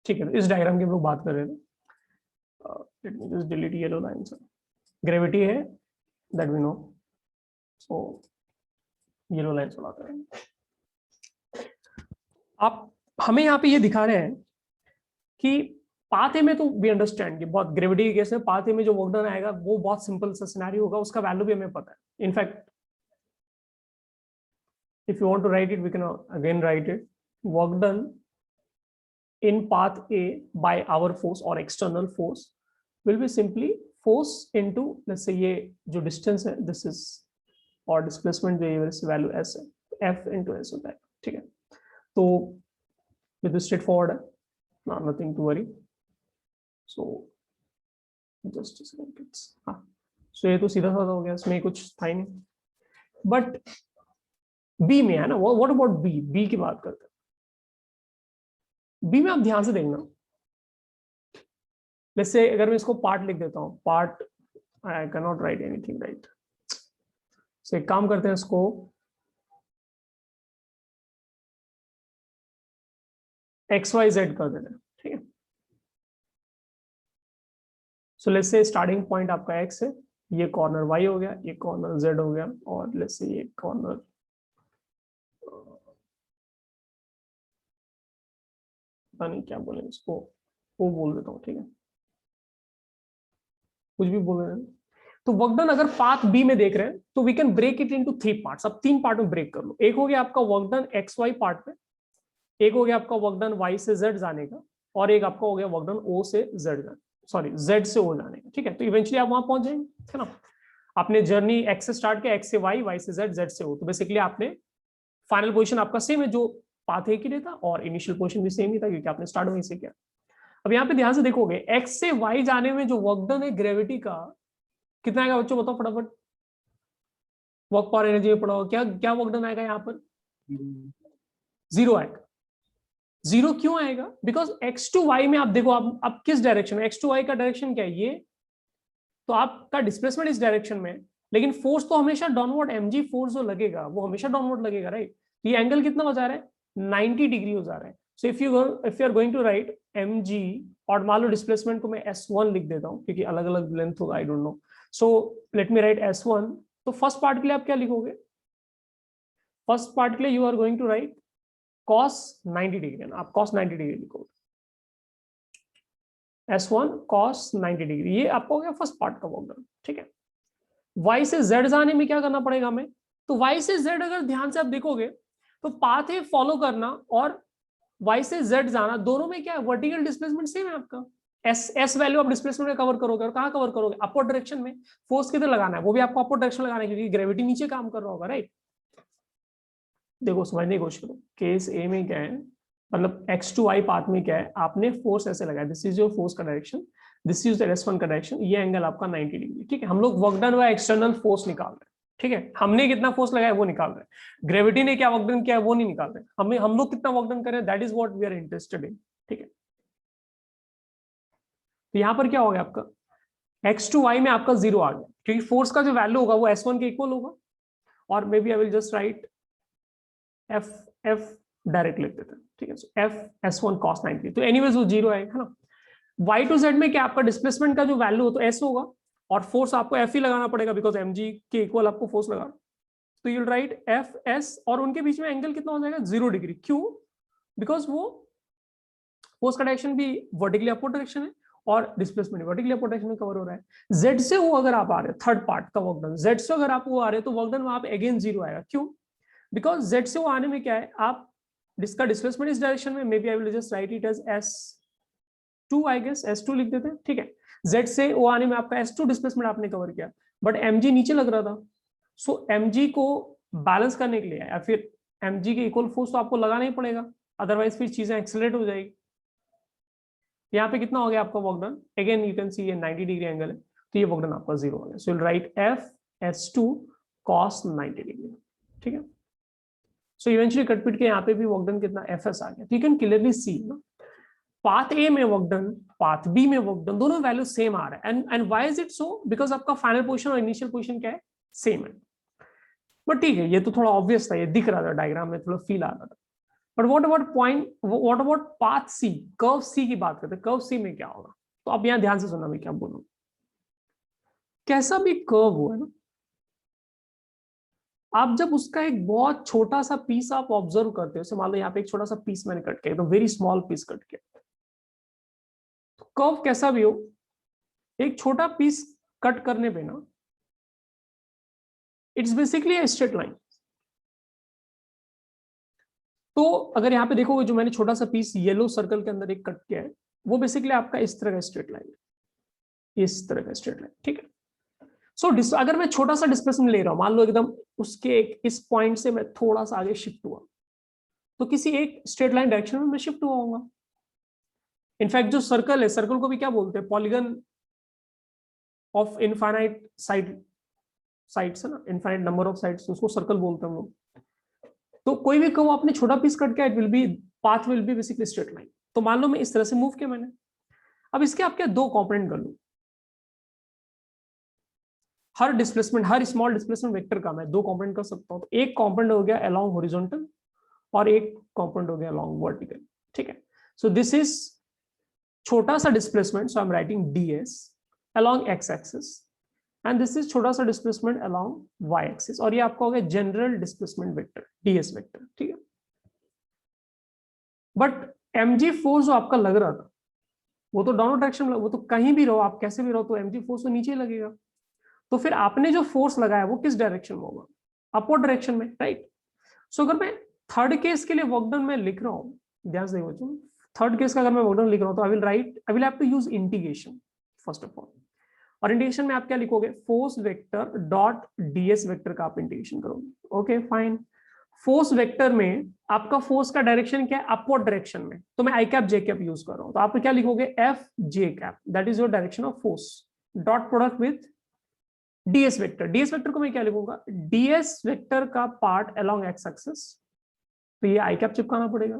ठीक है, तो इस डायग्राम की हम लोग बात कर रहे थे। Let me just delete yellow lines. Gravity है that we know, so yellow lines उड़ाते हैं। आप हमें यहाँ पे ये दिखा रहे हैं कि पाथ ए में तो वी अंडरस्टैंड कि बहुत ग्रेविटी के केस में पाथ ए में जो वर्क डन आएगा वो बहुत सिंपल सा सिनेरियो होगा, उसका वैल्यू भी हमें पता है। In fact if you want to write it, we can again write it. Work done in path A by our force or external force will be simply force into, let's say ये जो distance है this is, और displacement जो है value s है, f into s होता है। ठीक है, तो ये तो straightforward है, nothing to worry. So just a second, हाँ, so ये तो सीधा साधा हो गया, इसमें कुछ था ही नहीं। बट बी में है ना, व्हाट अबाउट बी? बी की बात करते हैं। बी में आप ध्यान से देखना, जैसे अगर मैं इसको पार्ट लिख देता हूं, part, I can not write anything right, so एक काम करते हैं, इसको एक्स वाई जेड कर देते हैं। ठीक है, सो लेट्स से स्टार्टिंग पॉइंट आपका एक्स है, ये कॉर्नर वाई हो गया, ये कॉर्नर जेड हो गया, और लेट्स से ये कॉर्नर पता नहीं क्या बोले इसको, वो बोल देता हूँ। ठीक है, कुछ भी बोल रहे हैं। तो वर्क डन अगर पाथ बी में देख रहे हैं तो we can break it into 3 parts. अब 3 पार्ट में ब्रेक कर लो। एक हो गया आपका work done X Y part में, एक हो गया आपका वर्क डन वाई से जेड जाने का, और एक आपका हो गया वर्क डन ओ से जेड जाने, सॉरी जेड से ओ जाने का। ठीक है, तो इवेंचुअली आप वहां पहुंच जाएंगे, है ना। आपने जर्नी एक्स से स्टार्ट किया, एक्स से वाई, वाई से जेड, जेड से ओ, तो बेसिकली आपने फाइनल पोजीशन आपका सेम है, जो पाथ एक ही रहता, और इनिशियल पोजीशन भी सेम ही था क्योंकि आपने स्टार्ट वहीं से किया। अब यहाँ पे ध्यान से देखोगे, एक्स से वाई जाने में जो वर्क डन है ग्रेविटी का कितना आएगा बच्चों, बताओ फटाफट। वर्क पावर एनर्जी में पढ़ा, क्या क्या वर्क डन आएगा यहाँ पर? 0 आएगा। 0 क्यों आएगा? बिकॉज एक्स टू वाई में आप देखो, आप किस डायरेक्शन में, एक्स टू वाई का डायरेक्शन क्या है, ये तो आपका डिस्प्लेसमेंट इस डायरेक्शन में, लेकिन फोर्स तो हमेशा डाउनवर्ड, एमजी फोर्स जो लगेगा वो हमेशा डाउनवर्ड लगेगा, राइट। ये एंगल कितना हो जा रहा है? 90 डिग्री हो जा रहा है। So if you are going to write mg, और मान लो डिस्प्लेसमेंट को मैं s1 लिख देता हूँ क्योंकि अलग अलग लेंथ होगा, I don't know, so let me right s1। तो फर्स्ट पार्ट के लिए आप क्या लिखोगे? फर्स्ट पार्ट के लिए you are going to write cos 90 degree, आप cos 90 डिग्री लिखोगे, s1 cos 90 डिग्री, ये आपको हो गया फर्स्ट पार्ट का वर्क डन। ठीक है, y से z जाने में क्या करना पड़ेगा हमें? तो y से z अगर ध्यान से आप देखोगे तो पाथ है फॉलो करना और y से z जाना, दोनों में क्या है? वर्टिकल डिस्प्लेसमेंट सेम है आपका। s वैल्यू आप डिस्प्लेसमेंट में कवर करोगे, और कहां कवर करोगे? अपर डायरेक्शन में। फोर्स किधर लगाना है? वो भी आपको अपर डायरेक्शन लगाना है क्योंकि ग्रेविटी नीचे काम कर रहा होगा, राइट। देखो समझने की कोशिश करो, केस ए में क्या है, मतलब एक्स टू वाई पाथ में क्या है, आपने फोर्स ऐसे लगाया, दिस इज योर फोर्स का डायरेक्शन, दिस इज s1 का डायरेक्शन, ये एंगल आपका 90 डिग्री। ठीक है, हम लोग वर्क डन व एक्सटर्नल फोर्स निकाल रहे हैं। ठीक है, हमने कितना फोर्स लगाया वो निकाल रहे हैं, ग्रेविटी ने क्या वर्क डन किया है वो नहीं निकाल रहे, हम लोग कितना वर्क डन करें, that is what we are interested in. ठीक है, तो यहां पर क्या हो गया आपका, एक्स टू वाई में आपका 0 आ गया क्योंकि फोर्स का जो वैल्यू होगा वो s1 के इक्वल होगा, और maybe I will just write F direct लिख देते हैं। ठीक है, सो एफ s1 cos 90, तो एनीवेज वो 0 आएगा, है ना। y टू z में क्या आपका डिस्प्लेसमेंट का जो वैल्यू हो तो s होगा, और फोर्स आपको f ही लगाना पड़ेगा बिकॉज mg के इक्वल आपको फोर्स लगा, तो you will write F S, और उनके बीच में एंगल कितना हो जाएगा? 0 डिग्री। क्यों? बिकॉज वो फोर्स का डायरेक्शन भी वर्टिकली अपवर्ड डायरेक्शन है और डिस्प्लेसमेंट वर्टिकली अपवर्ड डायरेक्शन में कवर हो रहा है। z से वो अगर आप आ रहे हो, थर्ड पार्ट का वर्क डन, z से अगर आप वो आ रहे हो तो वर्क डन वहां पे अगेन 0 आएगा। क्यों? बिकॉज z से वो आने में क्या है, आप जिसका डिस्प्लेसमेंट इस डायरेक्शन में, maybe I will just write it as s2, I guess s2 लिख देते हैं। ठीक है, z से वो आने में आपका s2 डिस्प्लेसमेंट आपने कवर किया, बट mg नीचे लग रहा था, सो mg को बैलेंस करने के लिए या फिर mg के इक्वल फोर्स तो आपको लगाना ही पड़ेगा, अदरवाइज फिर चीजें एक्सेलरेट हो जाएगी। यहाँ पे कितना हो गया आपका work done? Again you can see ये 90 डिग्री एंगल है, तो ये वर्क डन आपका 0 हो गया। सो will right F s2 cos 90 degree. ठीक है, सो इवेंचुअली कटपिट के यहाँ पे भी वर्क डन कितना fs आ गया। तो यू कैन क्लियरली सी ना, पाथ ए में वर्क डन, पाथ बी में वर्क डन, दोनों वैल्यू सेम आ रहा है। And why is it so? Because आपका फाइनल पोजीशन और इनिशियल पोजीशन क्या है? सेम है। बट ठीक है, ये तो थोड़ा ऑब्वियस था, ये दिख रहा था डायग्राम में, थोड़ा फील आ रहा था। But what about path C, curve C की बात करते हैं, कर्व सी में क्या होगा? तो आप यहां ध्यान से सुनना मैं क्या बोलूं। कैसा भी कर्व हुआ है ना, आप जब उसका एक बहुत छोटा सा पीस आप ऑब्जर्व करते हो, मान लो यहाँ पे एक छोटा सा पीस मैंने कट किया, तो वेरी स्मॉल पीस कट किया, तो कर्व कैसा भी हो, एक छोटा पीस कट करने पे ना, इट्स बेसिकली स्ट्रेट लाइन। तो अगर यहाँ पे देखोगे, जो मैंने छोटा सा पीस येलो सर्कल के अंदर एक कट किया है, वो बेसिकली आपका इस तरह का स्ट्रेट लाइन है, इस तरह का स्ट्रेट लाइन, ठीक है। सो अगर मैं छोटा सा डिस्प्लेसमेंट ले रहा हूं, मान लो एकदम उसके इस पॉइंट से मैं थोड़ा सा आगे शिफ्ट हुआ, तो किसी एक स्ट्रेट लाइन डायरेक्शन में मैं शिफ्ट हुआ होगा। इनफैक्ट जो सर्कल है, सर्कल को भी क्या बोलते हैं? पॉलीगन ऑफ इनफाइनाइट साइड्स है ना, इनफाइनाइट नंबर ऑफ साइड्स, उसको सर्कल बोलते हैं हम लोग। तो कोई भी कहो आपने छोटा पीस कट किया, it will B, path will be basically straight line. तो मान लो मैं इस तरह से मूव किया मैंने, अब इसके आप क्या दो कंपोनेंट कर लूं, हर डिस्प्लेसमेंट, हर स्मॉल डिस्प्लेसमेंट वेक्टर का मैं दो कंपोनेंट कर सकता हूं। तो एक कंपोनेंट हो गया अलोंग हॉरिजॉन्टल और एक कंपोनेंट हो गया अलोंग वर्टिकल, ठीक है। सो दिस इज छोटा सा displacement, so I am writing ds along x axis, and this is छोटा सा डिस्प्लेसमेंट अलोंग y एक्सिस, और ये आपका हो गया general displacement vector, ds vector, ठीक है। बट mg फोर्स जो आपका लग रहा था, वो तो डाउनवर्ड डायरेक्शन में, वो तो कहीं भी रहो आप, कैसे भी रहो, तो mg फोर्स तो नीचे ही लगेगा। तो फिर आपने जो फोर्स लगाया वो किस डायरेक्शन में होगा? अपवर्ड डायरेक्शन में, राइट। सो अगर मैं थर्ड केस के लिए वर्क डन मैं लिख रहा हूं, ध्यान से बच्चों, थर्ड केस का अगर मैं वर्क डन लिख रहा हूं, तो I will have to use integration first of all. और इंटीग्रेशन में आप क्या लिखोगे? Force vector dot ds vector का आप इंटीग्रेशन करोगे। Okay fine. फोर्स वेक्टर में आपका फोर्स का डायरेक्शन क्या है? अपवर्ड डायरेक्शन में, तो मैं आई कैप जे कैप यूज कर रहा हूं, तो आप क्या लिखोगे? F J cap, that is your direction of force, dot product with ds vector. ds vector को मैं क्या लिखूंगा? ds वेक्टर का पार्ट अलोंग x एक्सिस, तो ये आई कैप चिपकाना पड़ेगा,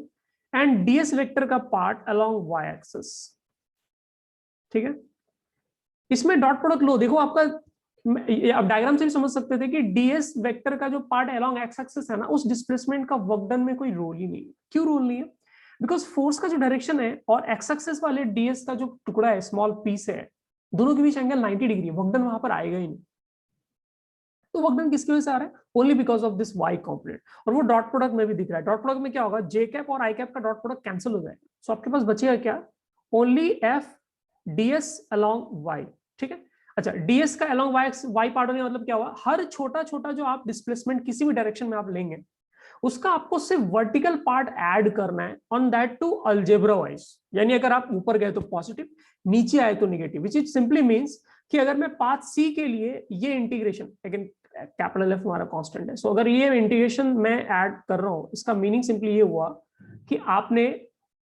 एंड ds वेक्टर का पार्ट अलोंग y एक्सिस, ठीक है। इसमें डॉट प्रोडक्ट लो, देखो आपका, अब डायग्राम से भी समझ सकते थे कि ds वेक्टर का जो पार्ट अलोंग x एक्सिस है ना, उस डिस्प्लेसमेंट का वर्क डन में कोई रोल ही नहीं है। क्यों रोल नहीं है? बिकॉज फोर्स का जो डायरेक्शन है और x एक्सिस वाले ds का जो टुकड़ा है, स्मॉल पीस है, दोनों के बीच एंगल 90 डिग्री है, वर्क डन वहां पर आएगा ही नहीं। तो वर्क डन किसकी वजह से आ रहा है? Only because of this y component, और वो डॉट प्रोडक्ट में भी दिख रहा है। डॉट प्रोडक्ट में क्या होगा? जे कैप और आई कैप का डॉट प्रोडक्ट कैंसिल हो जाएगा, सो आपके पास बचेगा क्या? Only F ds along y, ठीक है। अच्छा, ds का अलोंग y पार्ट होने का मतलब क्या हुआ? हर छोटा छोटा जो आप डिस्प्लेसमेंट किसी भी डायरेक्शन में आप लेंगे, उसका आपको सिर्फ वर्टिकल पार्ट ऐड करना है, on that to algebra wise. यानी अगर आप ऊपर गए तो पॉजिटिव, नीचे आए तो negative, which is simply means कि अगर मैं पाथ सी के लिए ये इंटीग्रेशन, लेकिन कैपिटल एफ हमारा कांस्टेंट है, सो अगर ये इंटीग्रेशन मैं ऐड कर रहा हूं, इसका मीनिंग सिंपली ये हुआ कि आपने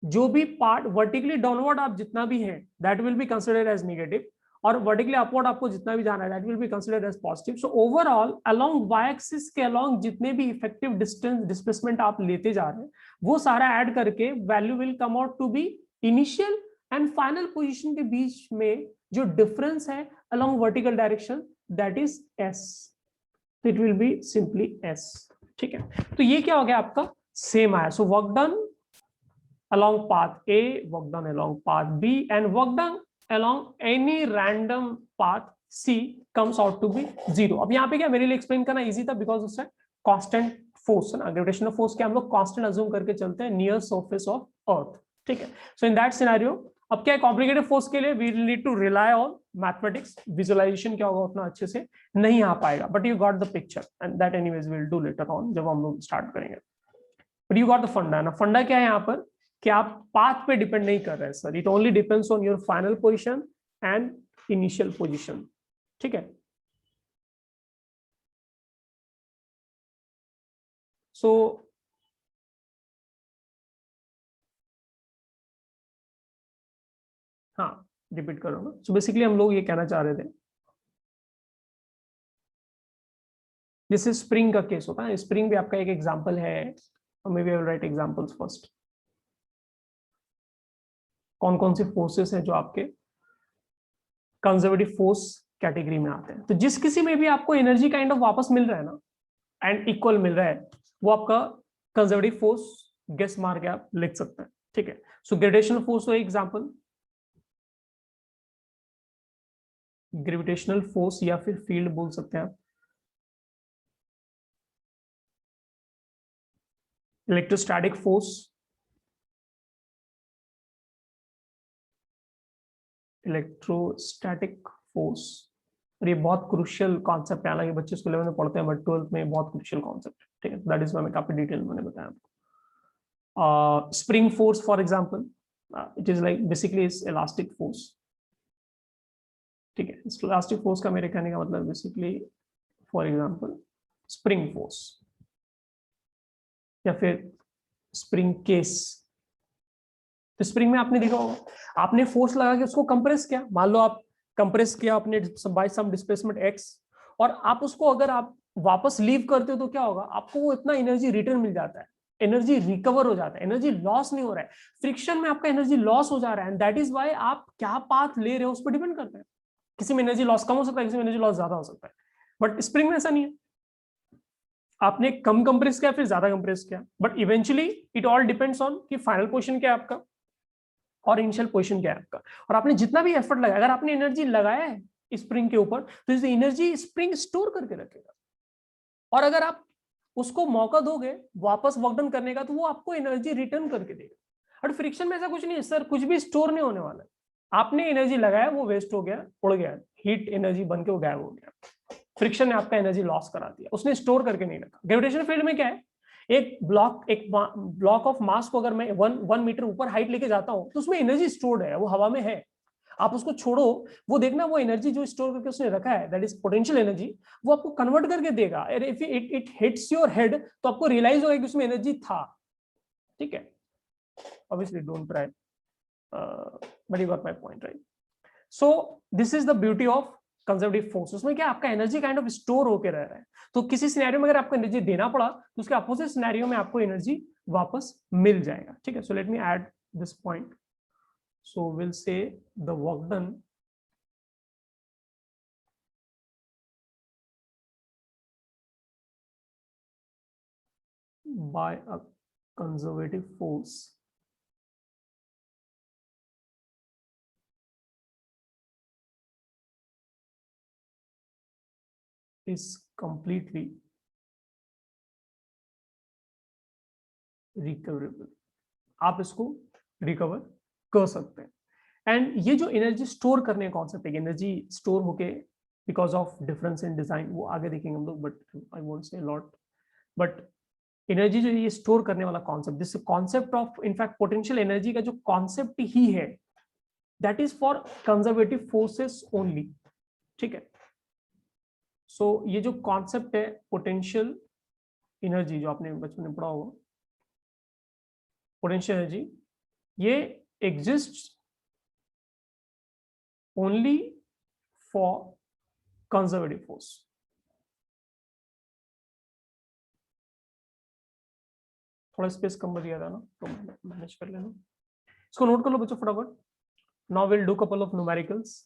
जो भी पार्ट वर्टिकली डाउनवर्ड आप जितना भी है, that will be considered as negative, और वर्टिकली अपवर्ड आपको जितना भी जाना है, that will be considered as positive. So overall along y axis के अलोंग जितने भी इफेक्टिव डिस्टेंस डिस्प्लेसमेंट आप लेते जा रहे हैं, वो सारा ऐड करके value will come out to be initial and final position के बीच में जो डिफरेंस है along vertical direction, that is s, it will be simply s, ठीक है। तो ये क्या हो गया आपका? सेम आया। So work done along path A, work done along path B, and work done along any random path C comes out to be 0. अब यहाँ पे क्या मेरे लिए एक्सप्लेन करना इजी था, बिकॉज उससे कांस्टेंट फोर्स है ना, ग्रेविटेशनल फोर्स के हम लोग कांस्टेंट अज्यूम करके चलते हैं नियर सरफेस ऑफ अर्थ, ठीक है। सो इन दैट सिनेरियो, अब क्या है, कॉम्प्लिकेटेड फोर्स के लिए we need to rely on mathematics, visualization क्या होगा उतना अच्छे से नहीं आ पाएगा, but you got the picture, and that anyways will do later on जब हम लोग स्टार्ट करेंगे। बट यू गॉट द फंडा ना। फंडा क्या है यहाँ पर कि आप पाथ पे डिपेंड नहीं कर रहे हैं sir, it only depends on your final position and initial position, ठीक है। सो हाँ, रिपीट करो ना। सो बेसिकली हम लोग ये कहना चाह रहे थे, जैसे स्प्रिंग का केस होता है, स्प्रिंग भी आपका एक एग्जांपल है, maybe I will write examples first. कौन कौन से फोर्सेस हैं जो आपके कंजर्वेटिव फोर्स कैटेगरी में आते हैं? तो जिस किसी में भी आपको एनर्जी काइंड ऑफ वापस मिल रहा है ना, एंड इक्वल मिल रहा है, वो आपका कंजर्वेटिव फोर्स गेस मार के आप लिख सकते हैं, ठीक है। सो ग्रेविटेशनल फोर्स का एग्जांपल, ग्रेविटेशनल फोर्स या फिर फील्ड बोल सकते हैं आप। इलेक्ट्रोस्टैटिक फोर्स, इलेक्ट्रोस्टैटिक फोर्स, और ये बहुत क्रूशियल कॉन्सेप्ट है, हालांकि बच्चे स्कूल लेवल में पढ़ते हैं बट ट्वेल्थ में बहुत क्रूशियल कॉन्सेप्ट है, ठीक है। दैट इज मैं काफी डिटेल मैंने बताया आपको। Spring force for example, it is like basically is elastic force, ठीक है। इलास्टिक फोर्स का मेरे कहने का मतलब basically for example spring force या फिर स्प्रिंग केस। तो स्प्रिंग में आपने देखा होगा, आपने फोर्स लगा के उसको कंप्रेस किया, मान लो आप कंप्रेस किया आपने बाय सम डिस्प्लेसमेंट एक्स, और आप उसको अगर आप वापस लीव करते हो तो क्या होगा, आपको वो इतना एनर्जी रिटर्न मिल जाता है, एनर्जी रिकवर हो जाता है, एनर्जी लॉस नहीं हो रहा है। फ्रिक्शन में आपका एनर्जी लॉस हो जा रहा है, एंड दैट इज वाई आप क्या पाथ ले रहे हो उस पर डिपेंड करता है। किसी में एनर्जी लॉस कम हो सकता है, किसी में एनर्जी लॉस ज्यादा हो सकता है, बट स्प्रिंग में ऐसा नहीं है। आपने कम कंप्रेस किया फिर ज्यादा कंप्रेस किया, but eventually it all depends on कि फाइनल पोजीशन क्या है आपका और इनिशियल पोजीशन क्या है आपका, और आपने जितना भी एफर्ट लगाया, अगर आपने एनर्जी लगाया है स्प्रिंग के ऊपर तो इस एनर्जी स्प्रिंग स्टोर करके रखेगा, और अगर आप उसको मौका दोगे वापस वर्क डन करने का तो वो आपको एनर्जी रिटर्न करके देगा। और फ्रिक्शन में ऐसा कुछ नहीं है सर, कुछ भी स्टोर नहीं होने वाला है, आपने एनर्जी लगाया वो वेस्ट हो गया, उड़ गया, हीट एनर्जी बन के वो गायब हो गया। फ्रिक्शन ने आपका एनर्जी लॉस करा दिया, उसने स्टोर करके नहीं रखा। ग्रेविटेशनल फील्ड में क्या है, एक ब्लॉक ऑफ मास को अगर मैं 1 मीटर ऊपर हाइट लेके जाता हूं तो उसमें एनर्जी स्टोर्ड है, वो हवा में है, आप उसको छोड़ो, वो देखना वो एनर्जी जो स्टोर करके उसने रखा है दैट इज पोटेंशियल एनर्जी, वो आपको कन्वर्ट करके देगा। If it hits your head तो आपको रियलाइज होगा कि उसमें एनर्जी था, ठीक है। Obviously don't try, but you got my point, right. So this is the beauty of conservative force, उसमें क्या आपका एनर्जी काइंड ऑफ स्टोर होकर रह रहा है, तो किसी सिनेरियो में अगर आपको एनर्जी देना पड़ा तो उसके अपोजिट सिनेरियो में आपको एनर्जी वापस मिल जाएगा, ठीक है। So let me add this point, so will say the work done by a conservative force is completely recoverable, आप इसको रिकवर कर सकते हैं। एंड ये जो एनर्जी स्टोर करने का कॉन्सेप्ट है, एनर्जी स्टोर होके because of difference in design, वो आगे देखेंगे हम लोग, but I won't say lot, but energy जो ये स्टोर करने वाला concept, this concept of in fact potential energy का जो कॉन्सेप्ट ही है that is for conservative forces only, ठीक है। सो ये जो कॉन्सेप्ट है पोटेंशियल एनर्जी, जो आपने बचपन में पढ़ा होगा, पोटेंशियल एनर्जी, ये exist only for conservative force. थोड़ा स्पेस कम दिया था ना, तो मैनेज कर लेना, इसको नोट कर लो बच्चों फटाफट। Now will do couple of numericals.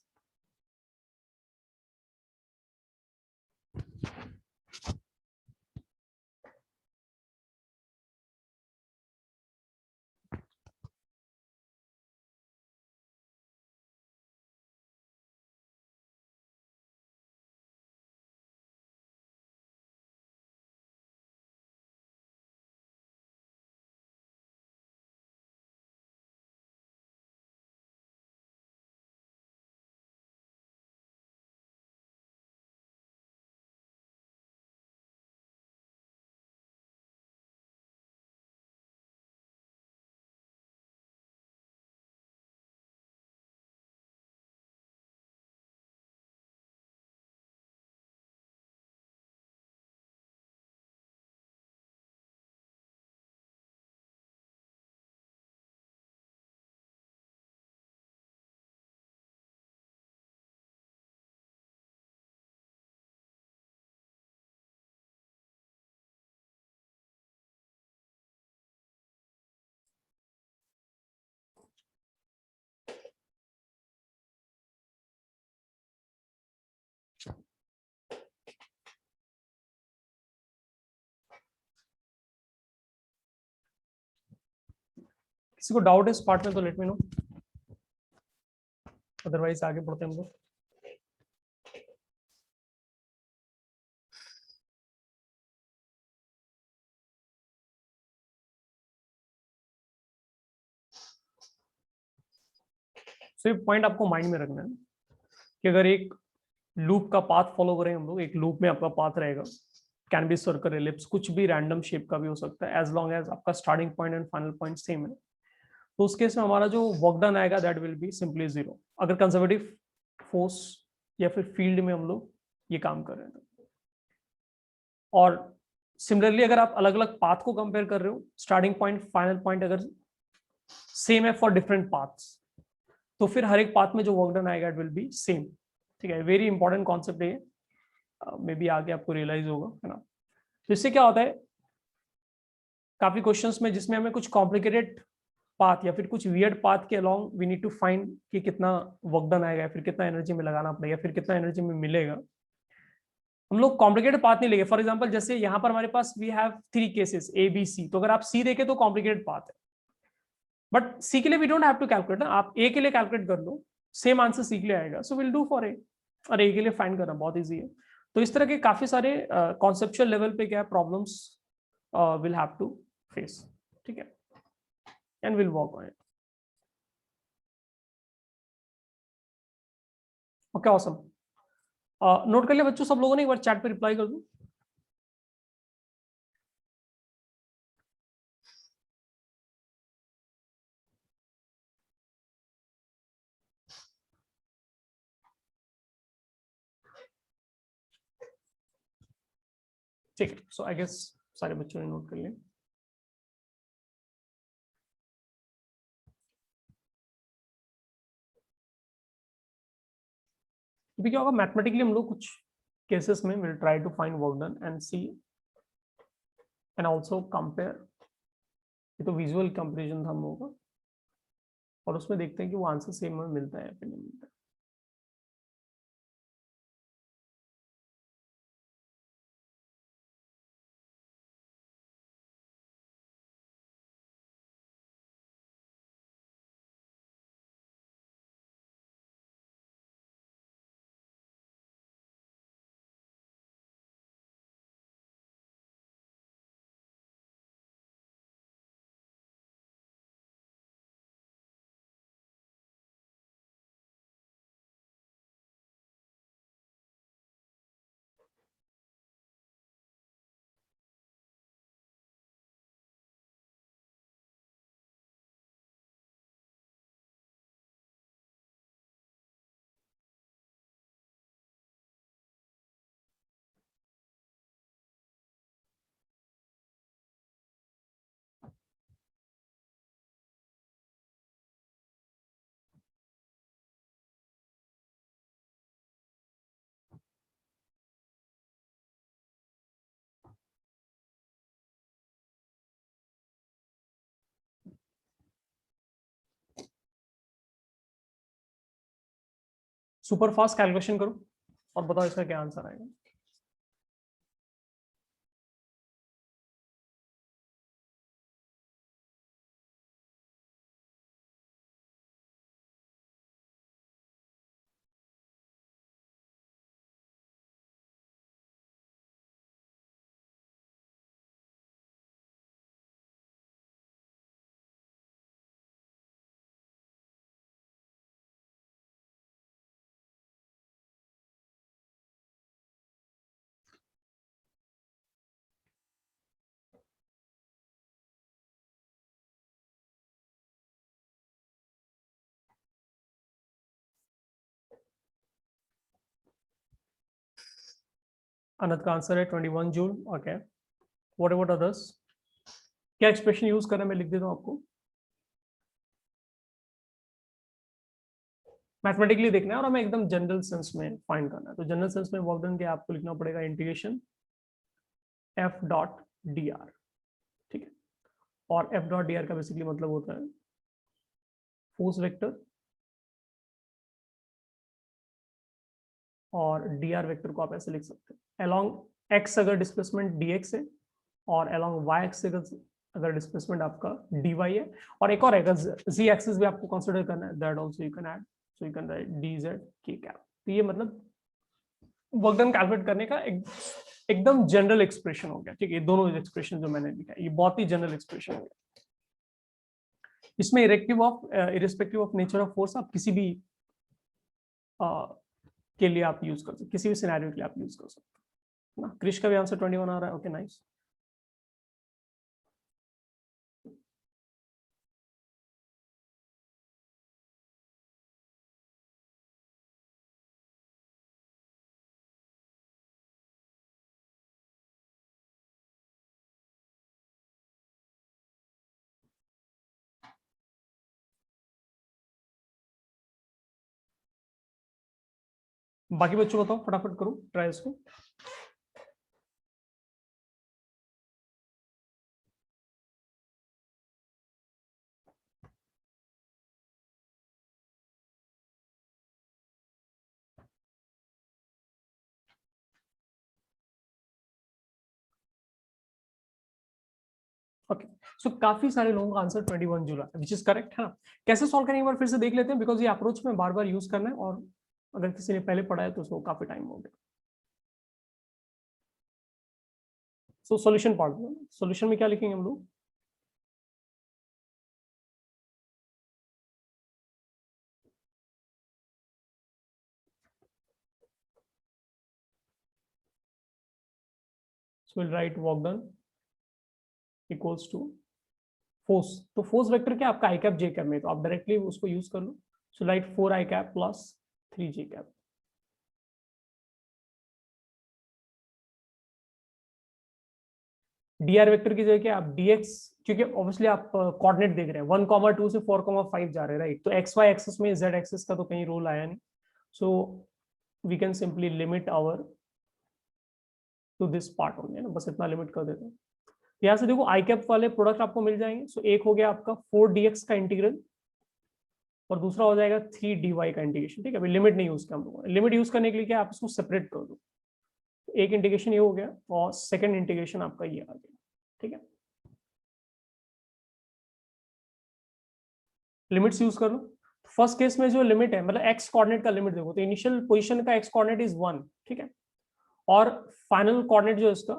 किसी को डाउट है इस पार्ट में तो लेट मी नो, अदरवाइज आगे बढ़ते हैं हम लोग। तो ये पॉइंट आपको माइंड में रखना है कि अगर एक लूप का पाथ फॉलो करें हम लोग, एक लूप में आपका पाथ रहेगा, कैन बी सर्कल, एलिप्स, कुछ भी रैंडम शेप का भी हो सकता है, एज लॉन्ग एज आपका starting point and final point same है, तो उस केस में हमारा जो वर्क डन आएगा दैट विल बी सिंपली 0, अगर कंजर्वेटिव फोर्स या फिर फील्ड में हम लोग ये काम कर रहे हैं। और सिमिलरली अगर आप अलग अलग पाथ को कंपेयर कर रहे हो, स्टार्टिंग पॉइंट फाइनल पॉइंट अगर सेम है फॉर डिफरेंट पाथ्स, तो फिर हर एक पाथ में जो वर्क डन आएगा इट विल बी सेम। ठीक है, वेरी इंपॉर्टेंट कॉन्सेप्ट है, मे बी आगे आपको रियलाइज होगा, है ना। तो इससे क्या होता है, काफी क्वेश्चंस में जिसमें हमें कुछ कॉम्प्लिकेटेड पाथ या फिर कुछ वियर्ड पाथ के along we need to find कि कितना वर्क डन आएगा, फिर कितना एनर्जी में लगाना पड़ेगा, फिर कितना एनर्जी में मिलेगा, हम लोग कॉम्प्लिकेटेड पाथ नहीं लेंगे। फॉर एग्जांपल जैसे यहाँ पर हमारे पास we have 3 cases A B C, तो अगर आप सी देखे तो कॉम्प्लिकेटेड पाथ है, बट सी के लिए we don't have to calculate ना, आप ए के लिए कैलकुलेट कर लो, सेम आंसर सी के लिए आएगा, so will do for a, और ए के लिए फाइंड करना बहुत ईजी है। तो इस तरह के काफी सारे कॉन्सेप्चुअल लेवल पे क्या problems will have to face, ठीक है, and will work on it. Okay awesome, note कर लिया बच्चों सब लोगों ने, एक बार चैट पे रिप्लाई कर दो। ठीक है, सो आई गेस सारे बच्चों ने नोट कर लिया। अभी क्या होगा, मैथमेटिकली हम लोग कुछ केसेस में will try to find work done and see and also compare. ये तो विजुअल कंपैरिजन था हम लोगों का, और उसमें देखते हैं कि वो आंसर सेम में मिलता है या फिर नहीं मिलता है। सुपर फास्ट कैलकुलेशन करो और बताओ इसका क्या आंसर आएगा। अनंत का आंसर है 21 joule. Okay, what about others, क्या एक्सप्रेशन यूज करना है मैं लिख देता हूँ आपको। मैथमेटिकली देखना है और हमें एकदम जनरल सेंस में फाइंड करना है, तो जनरल सेंस में वर्क डन के आपको लिखना पड़ेगा integration F dot D R. ठीक है, और एफ डॉट डी आर का बेसिकली मतलब होता है फोर्स वेक्टर, और डी आर वेक्टर को आप ऐसे लिख सकते हैं, अलोंग एक्स अगर डिस्प्लेसमेंट डी एक्स है और अलोंग वाई एक्स अगर डिस्प्लेसमेंट आपका dy है, और एक और है z एक्सिस भी आपको कंसीडर करना है, that also you can add, so you can write dz k cap. तो ये मतलब वर्क डन कैलकुलेट करने का एकदम जनरल एक्सप्रेशन हो गया, ठीक है। ये दोनों एक्सप्रेशन जो मैंने लिखा है ये बहुत ही जनरल एक्सप्रेशन हो गया। इसमें irrespective of nature of force आप किसी भी के लिए आप यूज कर सकते, किसी भी सिनेरियो के लिए आप यूज कर सकते ना। क्रिश का भी आंसर 21 आ रहा है, ओके नाइस। बाकी बच्चों बताओ, फटाफट करो ट्राई इसको। ओके, सो काफी सारे लोगों का answer 21 July, which is correct है ना। कैसे सॉल्व करेंगे एक बार फिर से देख लेते हैं, बिकॉज ये अप्रोच में बार बार यूज करना है, और अगर किसी ने पहले पढ़ा है तो उसको काफी टाइम हो गया। सो सॉल्यूशन पार्ट में, सॉल्यूशन में क्या लिखेंगे हम लोग? So will write work done equals to force. तो फोर्स वेक्टर क्या आपका आई कैप जे कैप में, तो आप डायरेक्टली उसको यूज कर लो। सो राइट 4 आई कैप प्लस 3 जे कैप। डीआर वेक्टर की जगह क्या आप dx, क्योंकि ऑब्वियसली आप कोऑर्डिनेट देख रहे हैं 1,2 से 4,5 जा रहे हैं, राइट। तो एक्स वाई एक्सिस में जेड एक्सिस का तो कहीं रोल आया नहीं, so we can simply limit our to this part only, है ना, बस इतना लिमिट कर देते हैं। यहाँ से देखो आई कैप वाले प्रोडक्ट आपको मिल जाएंगे। सो एक हो गया आपका 4 dx का इंटीग्रल, और दूसरा हो जाएगा 3 dy का इंटीग्रेशन, ठीक है। अभी लिमिट नहीं यूज किया हम लोगों ने, लिमिट यूज करने के लिए क्या आप इसको सेपरेट कर दो। एक इंटीग्रेशन ये हो गया, और सेकंड इंटीग्रेशन आपका ये आ गया, ठीक है। लिमिट्स यूज कर लो। फर्स्ट केस में जो लिमिट है, मतलब एक्स कोऑर्डिनेट का लिमिट देखो, तो इनिशियल पोजीशन का एक्स कोऑर्डिनेट इज 1, ठीक है, और फाइनल कोऑर्डिनेट जो है उसका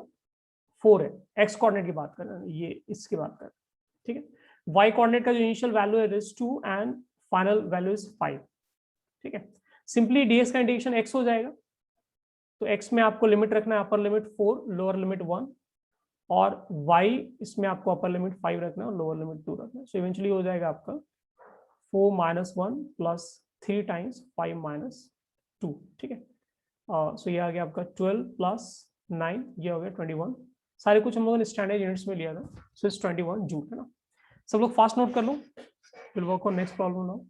4 है। एक्स कोऑर्डिनेट की बात कर रहे हैं, ये इसकी बात कर रहे हैं, ठीक है। वाई कोऑर्डिनेट का जो इनिशियल वैल्यू है is 2 and final value is 5, ठीक है। सिंपली डीएक्स का इंटीग्रेशन एक्स हो जाएगा। तो एक्स में आपको लिमिट रखना है अपर लिमिट 4 लोअर लिमिट 1, और वाई इसमें आपको अपर लिमिट 5 रखना है और लोअर लिमिट 2 रखना है। सो इवेंचुअली हो जाएगा आपका 4 माइनस 1 प्लस 3 टाइम्स 5 माइनस 2, ठीक है। सो ये आ गया आपका 12 प्लस 9, ये हो गया 21। सारे कुछ हम लोगों ने स्टैंडर्ड यूनिट्स में लिया था। सो इट्स 21 जूल, है ना। सब लोग फास्ट नोट कर लो, will work on next problem now.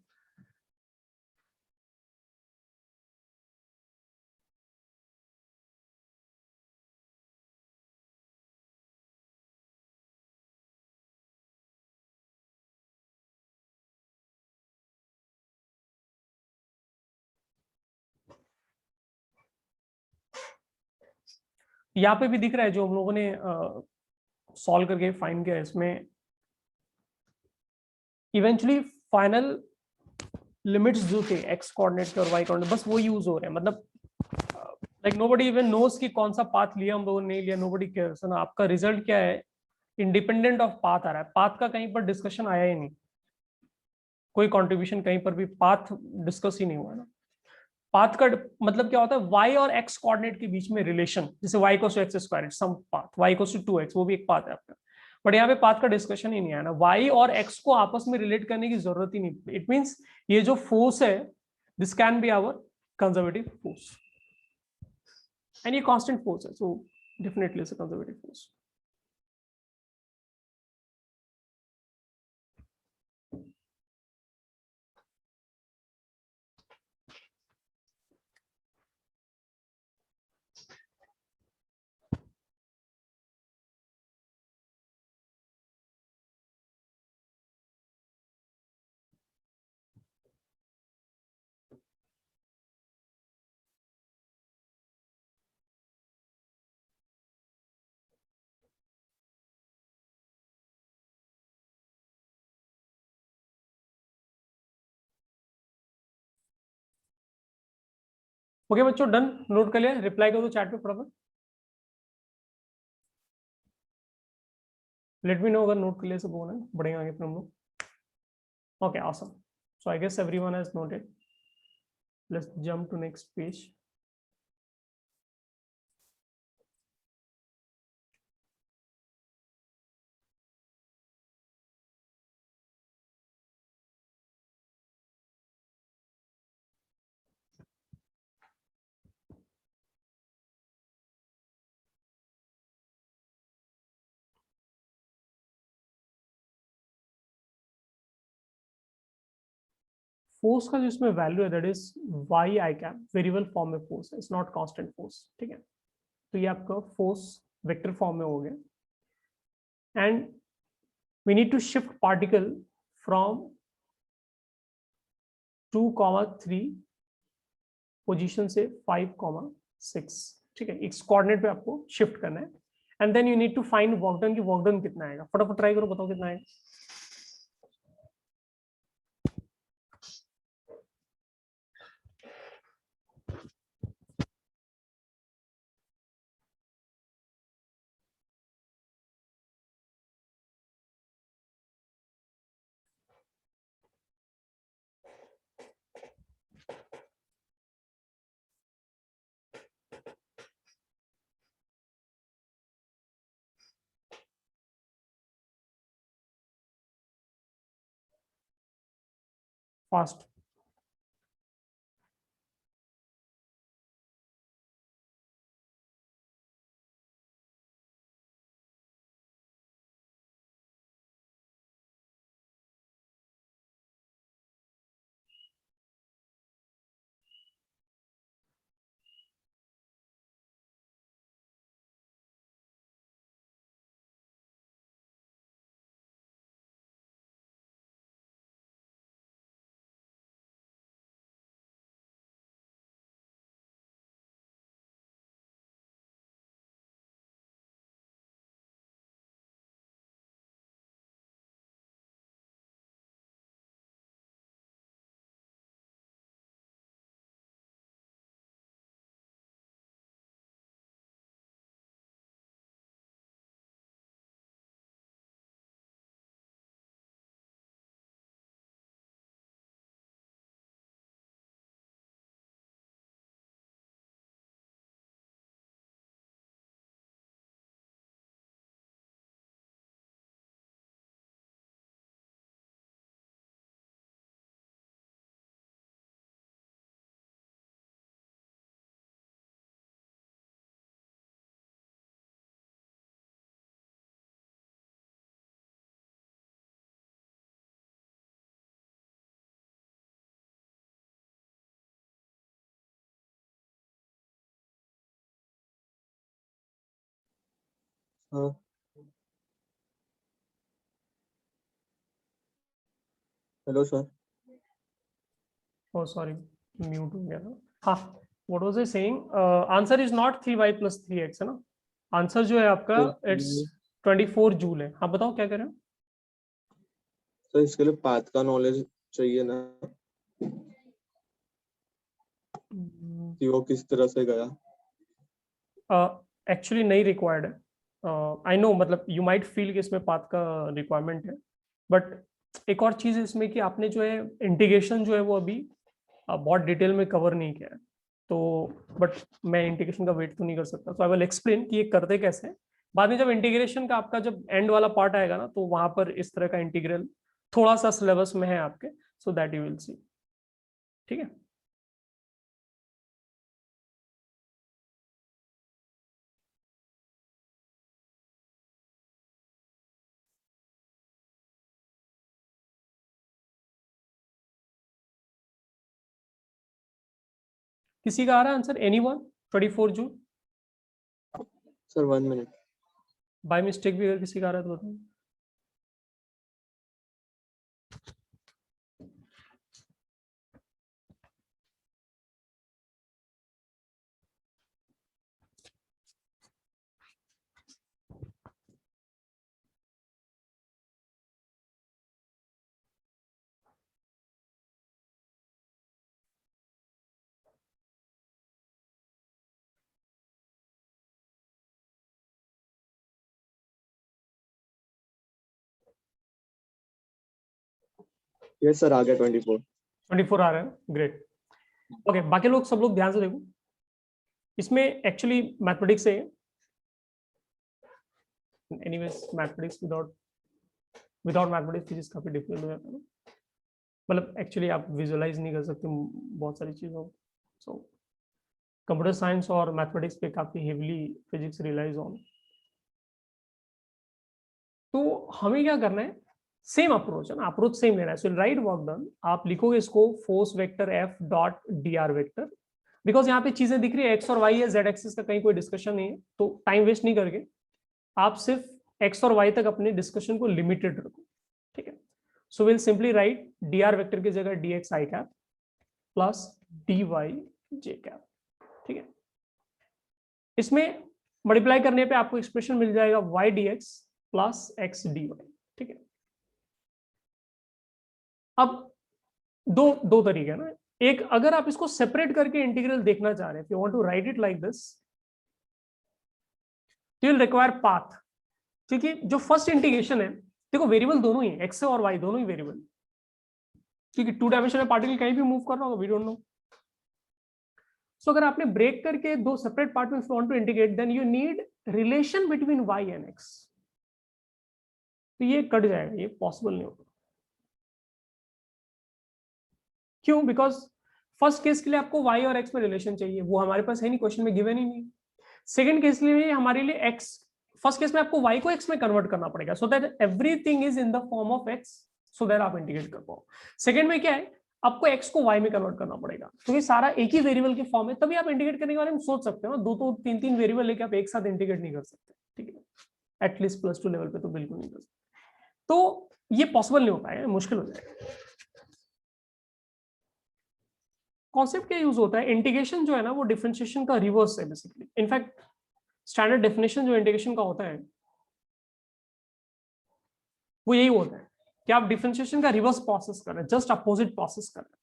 यहाँ पे भी दिख रहा है जो हम लोगों ने सॉल्व करके फाइंड किया, इसमें इवेंचुअली फाइनल लिमिट्स जो थे एक्स कोऑर्डिनेट के और वाई कोऑर्डिनेट, बस वो यूज हो रहे हैं। मतलब लाइक नोबडी इवन नोस कि कौन सा पाथ लिया हम लोगों ने, नहीं लिया, नोबडी केयर्स, है ना। आपका रिजल्ट क्या है, इंडिपेंडेंट ऑफ पाथ आ रहा है। पाथ का कहीं पर डिस्कशन आया ही नहीं, कोई कंट्रीब्यूशन कहीं पर भी पाथ डिस्कस ही नहीं हुआ ना। पाथ का मतलब क्या होता है, y और x कोऑर्डिनेट के बीच में रिलेशन, जैसे y equals to X square, some path y equals to 2x, वो भी एक पाथ है आपका। बट यहाँ पे पाथ का डिस्कशन ही नहीं है ना, y और x को आपस में रिलेट करने की जरूरत ही नहीं। इट मींस ये जो फोर्स है, this can be our conservative force, and ये कांस्टेंट फोर्स है, so definitely it's a conservative force. Okay बच्चों, डन, नोट कर लिया, रिप्लाई करो चैट पे फटाफट, लेट मी नो अगर नोट कर लिया सब होना है, बढ़ेंगे आगे फिर हम लोग। Okay awesome, so I guess everyone has noted. Let's jump to next page. Force का जो इसमें वैल्यू है that is Y I cap, variable form में फोर्स है, इट्स नॉट कांस्टेंट फोर्स, ठीक है। तो ये आपका फोर्स वेक्टर फॉर्म में हो गया, and we need to shift particle from 2,3 position से 5,6, ठीक है, इस कोऑर्डिनेट पे आपको शिफ्ट करना है, and then you need to find work done, की वर्क डन कितना आएगा, फटाफट ट्राई करो, बताओ कितना आएगा। फास्ट, हाँ हेलो सर। ओ सॉरी, म्यूट हो गया था। हाँ, what was I saying, answer is not 3y+3x, है ना, आंसर जो है आपका सर इट्स 24 जूल है। हाँ बताओ क्या कर रहे हो। सर इसके लिए पाथ का नॉलेज चाहिए ना कि वो किस तरह से गया। एक्चुअली नहीं रिक्वायर्ड है, आई नो, मतलब यू माइट फील कि इसमें पाथ का रिक्वायरमेंट है, बट एक और चीज है इसमें कि आपने जो है इंटीग्रेशन जो है वो अभी बहुत डिटेल में कवर नहीं किया है, तो बट मैं इंटीग्रेशन का वेट तो नहीं कर सकता, तो आई विल एक्सप्लेन कि ये करते कैसे हैं। बाद में जब इंटीग्रेशन का आपका जब एंड वाला पार्ट आएगा ना, तो वहां पर इस तरह का इंटीग्रल थोड़ा सा सिलेबस में है आपके, so that you will see, ठीक है। किसी का आ रहा है answer, anyone, 24 June, sir 1 minute. By mistake भी अगर किसी का आ रहा है तो बताओ। यस सर, आ गया 24। 24 आ रहा है, ग्रेट। ओके, बाकी लोग सब लोग ध्यान से देखो, इसमें एक्चुअली मैथमेटिक्स है, anyways mathematics without mathematics physics काफी डिफिकल्ट हो जाता है ना, मतलब एक्चुअली आप विजुअलाइज नहीं कर सकते बहुत सारी चीजों। सो कंप्यूटर साइंस और मैथमेटिक्स पे काफी हेवली फिजिक्स रिलाइज ऑन। तो हमें क्या करना है, सेम अप्रोच है ना, अप्रोच सेम लेना है। सो राइट वर्क डन, आप लिखोगे इसको force vector F dot D R vector, because यहाँ पे चीजें दिख रही है एक्स और वाई है, जेड एक्सिस का कहीं कोई डिस्कशन नहीं है, तो टाइम वेस्ट नहीं करके आप सिर्फ एक्स और वाई तक अपने डिस्कशन को लिमिटेड रखो, ठीक है। So will simply write D R vector की जगह डी एक्स आई कैप प्लस डी वाई जे कैप, ठीक है। इसमें मल्टीप्लाई करने पे आपको एक्सप्रेशन मिल जाएगा Y D X plus X D Y, ठीक है। अब दो तरीके हैं ना, एक अगर आप इसको सेपरेट करके इंटीग्रल देखना चाह रहे हैं, you want to write it like this, you will require path, क्योंकि जो फर्स्ट इंटीग्रेशन है, देखो वेरिएबल दोनों ही एक्स और वाई दोनों ही वेरिएबल, क्योंकि 2 डायमेंशनल पार्टिकल कहीं भी मूव कर रहा होगा, वी डोंट नो। सो अगर आपने ब्रेक करके दो सेपरेट पार्ट में want to integrate, then you need relation between Y and X, तो ये कट जाएगा, ये पॉसिबल नहीं होगा। क्यों? बिकॉज फर्स्ट केस के लिए आपको y और x में रिलेशन चाहिए, वो हमारे पास है नहीं, क्वेश्चन में गिवन ही नहीं। सेकंड केस के लिए हमारे लिए x, फर्स्ट केस में आपको y को x में कन्वर्ट करना पड़ेगा, so that everything is in the form of x, so that आप इंटीग्रेट कर पाओ। सेकंड में क्या है, आपको x को y में कन्वर्ट करना पड़ेगा, क्योंकि सारा एक ही वेरिएबल के फॉर्म है, तभी आप इंटीग्रेट करने के बारे में सोच सकते हो ना। दो तीन वेरिएबल लेके आप एक साथ इंटीग्रेट नहीं कर सकते, ठीक है, एटलीस्ट +2 लेवल पे तो बिल्कुल नहीं कर सकते। तो ये पॉसिबल नहीं हो पाएगा, मुश्किल हो जाएगा। कॉन्सेप्ट क्या यूज होता है, इंटीग्रेशन जो है ना वो डिफरेंशिएशन का रिवर्स है बेसिकली। इनफैक्ट स्टैंडर्ड डेफिनेशन जो इंटीग्रेशन का होता है वो यही होता है कि आप डिफरेंशिएशन का रिवर्स प्रोसेस कर रहे हैं, जस्ट अपोजिट प्रोसेस कर रहे हैं।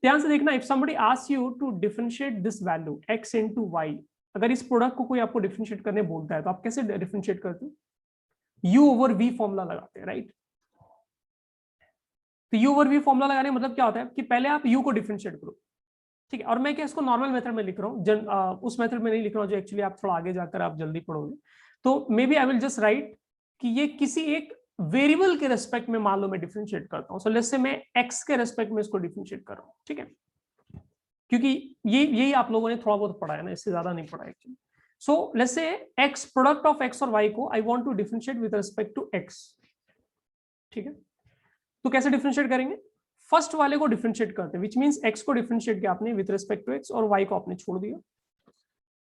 ध्यान से देखना, if somebody asks you to differentiate this value x into y, अगर इस प्रोडक्ट को कोई आपको डिफरेंशिएट करने बोलता है तो आप कैसे डिफरेंशिएट करते हो, u ओवर v फॉर्मूला लगाते हैं, राइट। तो u ओवर v फॉर्मूला लगाने का मतलब क्या होता है कि पहले आप u को डिफरेंशिएट करो, ठीक है। और मैं क्या इसको नॉर्मल मेथड में लिख रहा हूँ, उस मेथड में नहीं लिख रहा हूँ जो एक्चुअली आप थोड़ा आगे जाकर आप जल्दी पढ़ोगे। तो maybe I will just write कि ये किसी एक वेरिएबल के रेस्पेक्ट में मान लो मैं डिफरेंशिएट करता हूँ, सो लेट्स से मैं x के रेस्पेक्ट में इसको डिफरेंशिएट कर रहा हूँ, ठीक है, क्योंकि यही आप लोगों ने थोड़ा बहुत पढ़ा है ना, इससे ज्यादा नहीं पढ़ा actually. So let's say x product of x और y को I want to differentiate with respect to x, ठीक है। तो कैसे डिफरेंशिएट करेंगे, फर्स्ट वाले को डिफरेंशिएट करते हैं, विच मींस x को डिफरेंशिएट किया आपने विद रिस्पेक्ट टू x और y को आपने छोड़ दिया।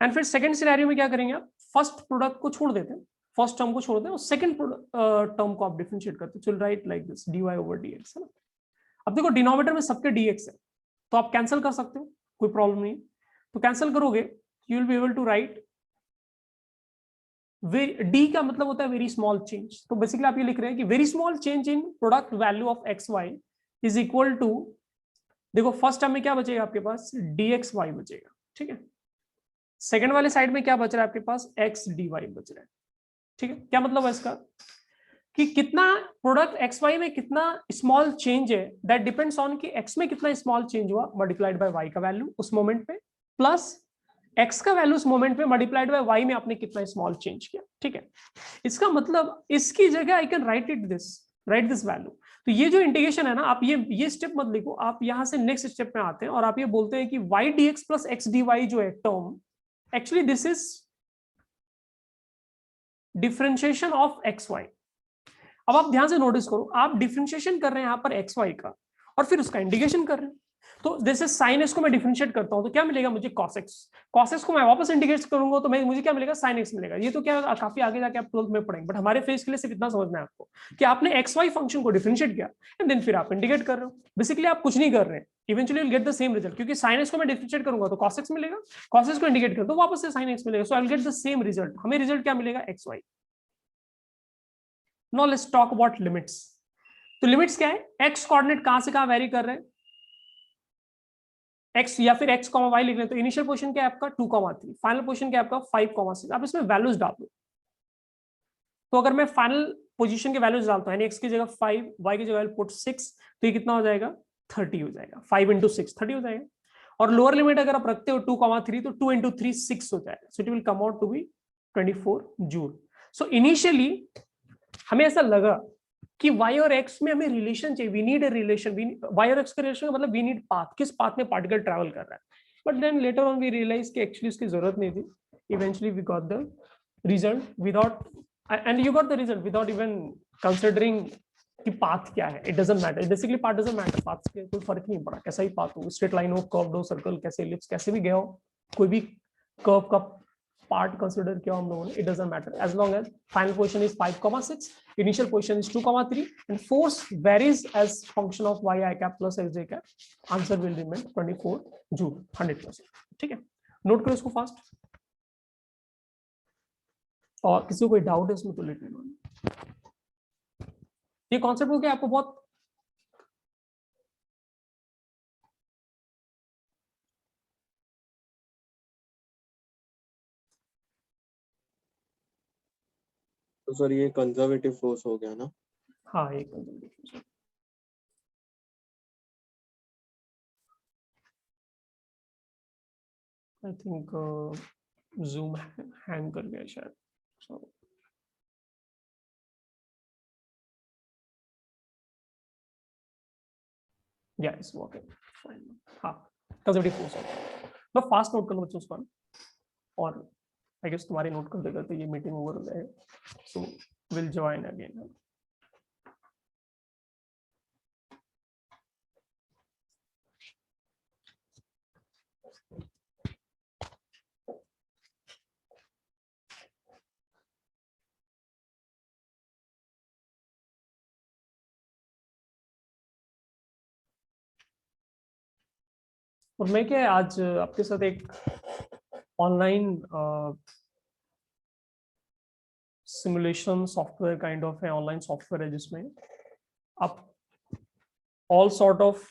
एंड फिर सेकंड सिनेरियो में क्या करेंगे आप, फर्स्ट प्रोडक्ट को छोड़ देते हैं, फर्स्ट टर्म को छोड़ देते हैं और सेकंड टर्म को आप डिफरेंशिएट करते हैं, चल right like this dy over dx, है ना। अब देखो डिनोमिनेटर में सबके dx है, तो आप कैंसिल कर सकते हो, कोई प्रॉब्लम नहीं। तो कैंसिल करोगे you will be able to write, d का मतलब होता है वेरी स्मॉल चेंज, तो बेसिकली आप ये लिख रहे हैं कि very small change in product value of X Y is equal to, देखो फर्स्ट टर्म में क्या बचेगा आपके पास, dxy बचेगा, ठीक है। सेकंड वाले साइड में क्या बच रहा है आपके पास, x dy बच रहा है, ठीक है। क्या मतलब है इसका कि कितना प्रोडक्ट एक्स वाई में कितना स्मॉल चेंज है, दैट डिपेंड्स ऑन कि x में कितना स्मॉल चेंज हुआ मल्टीप्लाइड बाय y का वैल्यू उस मोमेंट पे, प्लस x का वैल्यू उस मोमेंट पे मल्टीप्लाइड बाय y में आपने कितना स्मॉल चेंज किया, ठीक है। इसका मतलब इसकी जगह I can write this value. तो ये जो इंटीग्रेशन है ना, आप ये स्टेप मत लिखो, आप यहां से नेक्स्ट स्टेप में आते हैं और आप ये बोलते हैं कि y dx plus x dy जो है term, actually this is differentiation of X Y. अब आप ध्यान से नोटिस करो, आप डिफरेंशिएशन कर रहे हैं यहाँ पर एक्स वाई का और फिर उसका इंटीग्रेशन कर रहे हैं। तो जैसे साइन एक्स को मैं डिफरेंशिएट करता हूं तो क्या मिलेगा मुझे, कॉस एक्स को मैं वापस इंटीग्रेट करूंगा तो मुझे क्या मिलेगा, साइन एक्स मिलेगा। ये तो क्या काफी आगे जाके आप 12th में पढ़ेंगे, बट हमारे फेज के लिए सिर्फ इतना समझना है आपको कि आपने एक्स वाई फंक्शन को डिफरेंशिएट किया एंड देन फिर आप इंटीग्रेट कर रहे हो। बेसिकली आप कुछ नहीं कर रहे हैं, eventually will get the same result, क्योंकि साइन एक्स को मैं डिफरेंशिएट करूंगा तो कॉस एक्स मिलेगा, कॉस एक्स को इंटीग्रेट कर तो वापस से साइन एक्स मिलेगा, so I will get the same result. हमें रिजल्ट क्या मिलेगा, x y. Now let's talk about limits. तो लिमिट्स क्या है, एक्स कोऑर्डिनेट कहां से कहां वेरी कर रहे हैं, x या फिर x, y लिख लें तो इनिशियल पोजीशन क्या है आपका 2, 3, फाइनल पोजीशन क्या है आपका 5, 6। आप इसमें वैल्यूज डाल दो, तो अगर मैं फाइनल पोजीशन के वैल्यूज डालता हूँ, x की जगह 5, y की जगह पुट 6, तो ये कितना हो जाएगा 30 हो जाएगा, 5 into 6 30 हो जाएगा। और लोअर लिमिट अगर आप रखते हो 2,3 तो 2 into 3 6 हो जाएगा, so it will come out to be 24 joule. So initially हमें ऐसा लगा कि y और x में हमें रिलेशन चाहिए, we need a relation, y और x का रिलेशन मतलब वी नीड पाथ, किस पाथ में पार्टिकल ट्रैवल कर रहा है। But then later on we realize कि एक्चुअली इसकी जरूरत नहीं थी। Eventually we got the result without, and you got the result without even considering कि पाथ क्या है। It doesn't matter, basically path doesn't matter, path से कोई फर्क नहीं पड़ा, कैसा ही पाथ हो, स्ट्रेट लाइन हो, कर्व्ड हो, सर्कल, कैसे इलिप्स, कैसे भी गया हो, कोई भी कर्व का पार्ट कंसिडर किया हम लोगों ने, it doesn't matter as long as final position is 5,6, initial position is 2,3 and force varies as function of y I cap plus x j cap, answer will remain 24 joule 100%। ठीक है, note करो इसको fast, और किसी को कोई doubt है इसमें तो लेट मी नो। ये कॉन्सेप्ट हो गया आपको बहुत तो सर ये कंजर्वेटिव फोर्स हो गया ना? हाँ, एक आई थिंक जूम हैंग कर गया शायद, so yeah it's working fine। हाँ, कंजर्वेटिव फोर्स है, मैं फास्ट नोट कर लूँ बच्चों उसको, और आई गेस तुम्हारे नोट करते करते ये मीटिंग ओवर हो जाए, सो विल ज्वाइन अगेन। और मैं क्या आज आपके साथ एक online simulation software kind of है, ऑनलाइन सॉफ्टवेयर है जिसमें आप ऑल सॉर्ट ऑफ